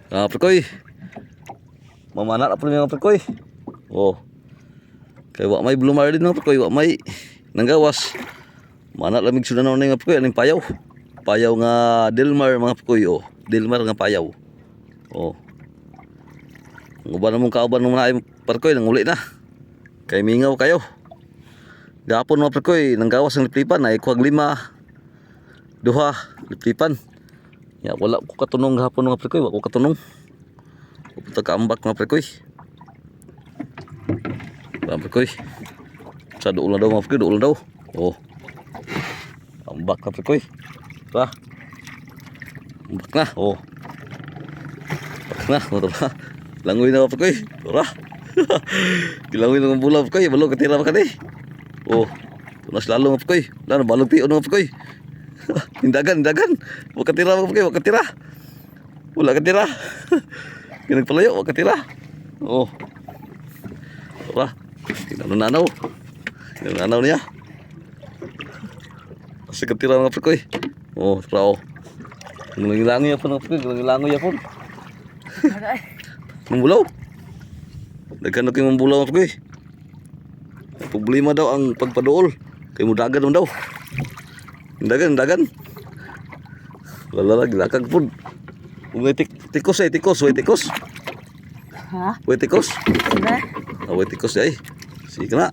Perkoy. Mamana na po mga perkoy. Oh. Kay wa may blumar din mga perkoy, wa may nanggawas. Mana lamig sudah na nga perkoy aning payaw. Payaw nga Delmar mga perkoy. Oh, Delmar nga payaw. Oh. Nguban namong kauban mo na ay perkoy nang uli na. Kay mingaw kayo. Gapon mga perkoy nanggawas ang liplipan ay kuwag 5. 2 liplipan. Ya wala ko katunong gapon mga perkoy, wa ko katunong. Pupunta ka ambak mga perkoy. Mga perkoy. Sa doon na daw mga perkoy, doon daw. Oh. Ambak mga perkoy. Tara. Ambak na. Oh. Ambak na. Oh, tara. Langoy na mga perkoy. Tara. Gilangoy na mga bula perkoy. Balog katira pa ka ni. Oh. Tunas lalo mga perkoy. Wala na balog piyon mga perkoy. Hindagan. Wag katira mga perkoy. Wag katira. Wala katira. Pinagpalayo, wag katira. Oh. Tara. Tinananaw. Tinananaw niya. Kasi katira mga perkoy. Oh, tara oh. Langoy apa mga perkoy, langoy apa. Membulaw. Daghan kay membulaw mga perkoy. Problema daw ang pagpaduol. Kay mudagan daw. Dagan. Wala lagi lakag pud. Ungay tikos. Way tikos. Ha? Way tikos. Sila? Way tikos ay. Sige na.